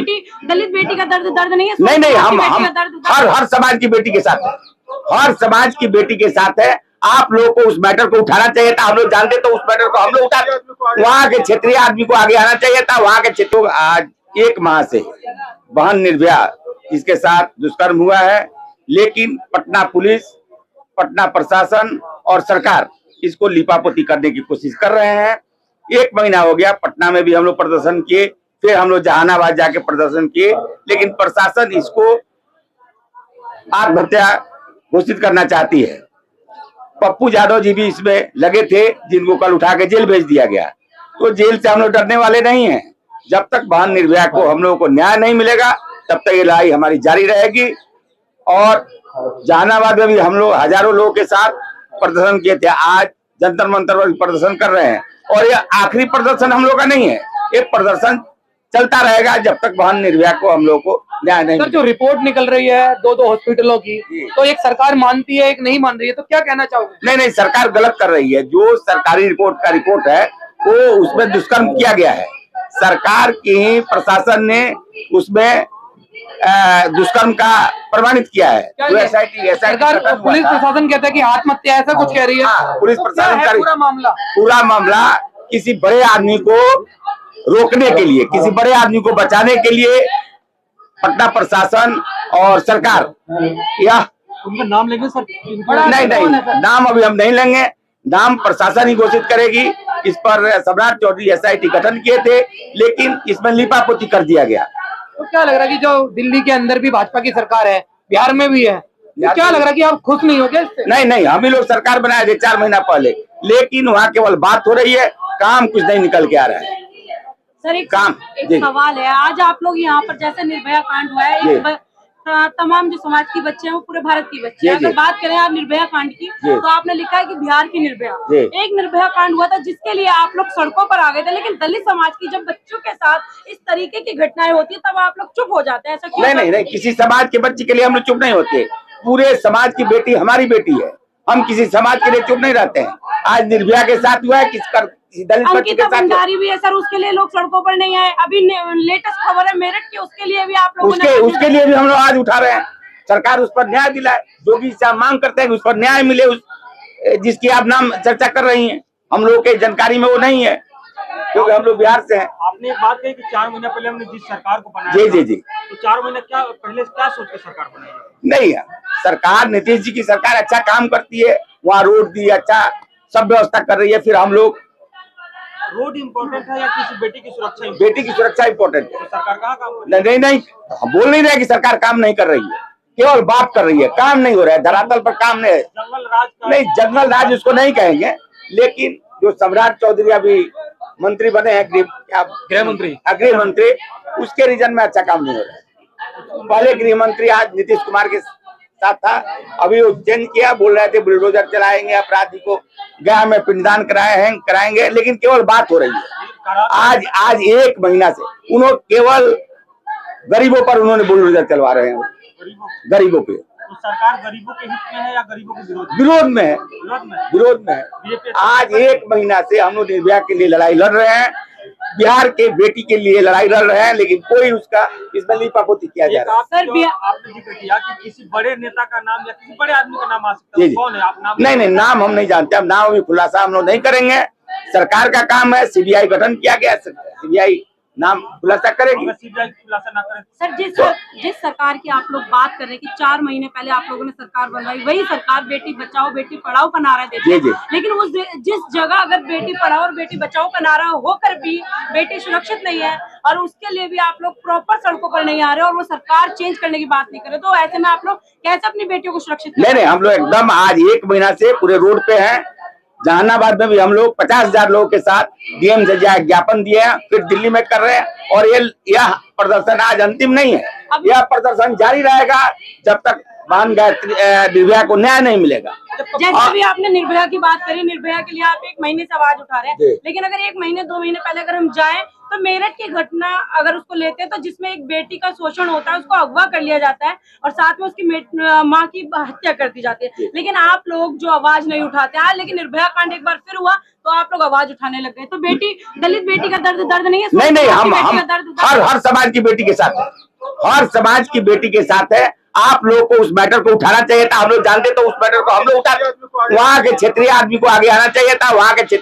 बेटी, दलित बेटी का दर्द नहीं है? नहीं, हम हर समाज की बेटी के साथ है, हर समाज की बेटी के साथ है। आप लोगों को उस मैटर को उठाना चाहिए था, हम लोग जानते तो उस मैटर को हम लोग उठा, वहाँ के क्षेत्रीय आदमी को आगे आना चाहिए था। वहाँ के क्षेत्रों आज 1 माह से बहन निर्भया इसके साथ दुष्कर्म हुआ है, लेकिन पटना पुलिस, पटना प्रशासन और सरकार इसको लिपापोती करने की कोशिश कर रहे हैं। 1 महीना हो गया, पटना में भी हम लोग प्रदर्शन किए, फिर हम लोग जहानाबाद जाके प्रदर्शन किए, लेकिन प्रशासन इसको आत्महत्या घोषित करना चाहती है। पप्पू यादव जी भी इसमें लगे थे, जिनको कल उठा के जेल भेज दिया गया। तो जेल से हम लोग डरने वाले नहीं हैं। जब तक बहन निर्भया को हम लोगों को न्याय नहीं मिलेगा, तब तक ये लड़ाई हमारी जारी रहेगी। और जहानाबाद में भी हम लोग हजारों लोगों के साथ प्रदर्शन किए थे, आज जंतर मंतर पर प्रदर्शन कर रहे हैं। और ये आखिरी प्रदर्शन हम लोग का नहीं है, ये प्रदर्शन चलता रहेगा जब तक बहन निर्भया को हम लोग को न्याय नहीं। सर, जो रिपोर्ट निकल रही है दो हॉस्पिटलों की, तो एक सरकार मानती है, एक नहीं मान रही है, तो क्या कहना चाहोगे? नहीं, सरकार गलत कर रही है। जो सरकारी रिपोर्ट है वो उसमें दुष्कर्म किया गया है। सरकार की प्रशासन ने उसमें दुष्कर्म का प्रमाणित किया है। जो सरकार, पुलिस प्रशासन कहता है कि आत्महत्या, ऐसा कुछ कह रही है। पुलिस प्रशासन का पूरा मामला किसी बड़े आदमी को रोकने के लिए, किसी बड़े आदमी को बचाने के लिए पटना प्रशासन और सरकार, या उनका नाम लेंगे सर? नहीं, नाम अभी हम नहीं लेंगे, नाम प्रशासन ही घोषित करेगी। इस पर सम्राट चौधरी SIT गठन किए थे, लेकिन इसमें लिपापोती कर दिया गया। तो क्या लग रहा है कि जो दिल्ली के अंदर भी भाजपा की सरकार है, बिहार में भी है, तो क्या लग रहा है कि आप खुश नहीं हो क्या इससे? नहीं, हम ही लोग सरकार बनाए थे 4 महीना पहले, लेकिन वहाँ केवल बात हो रही है, काम कुछ नहीं निकल के आ रहा है। सर, एक सवाल है, आज आप लोग यहाँ पर जैसे निर्भया कांड हुआ है, तमाम जो समाज की बच्चे हैं वो पूरे भारत की बच्चे हैं। अगर बात करें आप निर्भया कांड की, तो आपने लिखा है कि बिहार की निर्भया, एक निर्भया कांड हुआ था जिसके लिए आप लोग सड़कों पर आ गए थे, लेकिन दलित समाज की जब बच्चों के साथ इस तरीके की घटनाएं होती है तब आप लोग चुप हो जाते हैं, ऐसा क्यों? नहीं, किसी समाज के बच्चे के लिए हम लोग चुप नहीं होते। पूरे समाज की बेटी हमारी बेटी है, हम किसी समाज के लिए चुप नहीं रहते हैं। आज निर्भया के साथ हुआ है, दलित बच्चे के साथ भंडारी भी है सर, उसके लिए लोग सड़कों पर नहीं आए। अभी लेटेस्ट खबर है मेरठ की, उसके लिए भी आप लोगों ने उसके लिए भी हम लोग आज उठा रहे हैं। सरकार उस पर न्याय दिलाए, जो भी मांग करते हैं उस पर न्याय मिले। जिसकी आप नाम चर्चा कर रही हैं, हम लोग के जानकारी में वो नहीं है, क्योंकि हम लोग बिहार से हैं। आपने एक बात कही कि 4 महीने पहले हमने जिस सरकार को बनाया, जी, तो 4 महीने पहले क्या सोच के सरकार बनाई? नहीं, सरकार नीतीश जी की सरकार अच्छा काम करती है, वहाँ रोड दी, अच्छा सब व्यवस्था कर रही है। फिर हम लोग, रोड इम्पोर्टेंट है या किसी बेटी की सुरक्षा? बेटी की सुरक्षा इम्पोर्टेंट है। तो सरकार कहाँ काम कर रही है? नहीं, हम बोल नहीं रहे कि सरकार काम नहीं कर रही है, केवल बात कर रही है, काम नहीं हो रहा है, धरातल पर काम नहीं है। जंगल राज नहीं, जंगल राज उसको नहीं कहेंगे, लेकिन जो सम्राट चौधरी अभी मंत्री बने हैं, गृह मंत्री, उसके रीजन में अच्छा काम नहीं हो रहा है। पहले गृह मंत्री आज नीतीश कुमार के साथ था, अभी वो चेंज किया, बोल रहे थे बुलडोजर चलाएंगे, अपराधी को गया में पिंडदान कराएंगे, लेकिन केवल बात हो रही है। आज 1 महीना से उन्होंने केवल गरीबों पर उन्होंने बुलडोजर चलवा रहे हैं, गरीबों पे। तो सरकार गरीबों के हित में है या गरीबों के विरोध में है? आज 1 महीना से हम लोग निर्भया के लिए लड़ाई लड़ रहे हैं, बिहार के बेटी के लिए लड़ाई लड़ रहे हैं, लेकिन कोई उसका इसमें लिपापोती किया जा रहा है। सर, आपने जिक्र किया कि किसी बड़े नेता का नाम या किसी बड़े आदमी का नाम आ सकता है, कौन है? आप नाम नहीं, नाम हम नहीं जानते, हम नाम अभी खुलासा हम लोग नहीं करेंगे। सरकार का काम है, CBI गठन किया गया, CBI नाम खुलासा करेगी। CBI खुलासा ना करे सर, जिस सरकार की आप लोग बात कर रहे हैं कि 4 महीने पहले आप लोगों ने सरकार बनवाई, वही सरकार बेटी बचाओ बेटी पढ़ाओ का नारा देती है, लेकिन उस जिस जगह अगर बेटी पढ़ाओ और बेटी बचाओ का नारा होकर भी बेटी सुरक्षित नहीं है और उसके लिए भी आप लोग प्रॉपर सड़कों पर नहीं आ रहे और वो सरकार चेंज करने की बात नहीं करे, तो ऐसे में आप लोग कैसे अपनी बेटियों को सुरक्षित? नहीं, हम लोग एकदम आज 1 महीना से पूरे रोड पे हैं। जहानाबाद में भी हम लोग 50,000 लोगों के साथ DM से ज्ञापन दिए हैं, फिर दिल्ली में कर रहे हैं, और यह प्रदर्शन आज अंतिम नहीं है, यह प्रदर्शन जारी रहेगा जब तक बहन निर्भया को न्याय नहीं मिलेगा। जैसे भी आपने निर्भया की बात करी, निर्भया के लिए आप 1 महीने से आवाज उठा रहे हैं, लेकिन अगर 1 महीने 2 महीने पहले अगर हम जाएं तो मेरठ की घटना अगर उसको लेते हैं तो जिसमें एक बेटी का शोषण होता है, उसको अगवा कर लिया जाता है और साथ में उसकी माँ की हत्या कर दी जाती है, लेकिन आप लोग जो आवाज नहीं उठाते। आज लेकिन निर्भया कांड एक बार फिर हुआ तो आप लोग आवाज उठाने लग गए। तो बेटी, दलित बेटी का दर्द नहीं है? नहीं, हम दर्द हर समाज की बेटी के साथ है, हर समाज की बेटी के साथ है। आप लोगों को उस मैटर को उठाना चाहिए था, हम लोग जानते तो उस मैटर को हम लोग उठा, वहाँ के क्षेत्रीय आदमी को आगे आना चाहिए था, वहाँ के क्षेत्रीय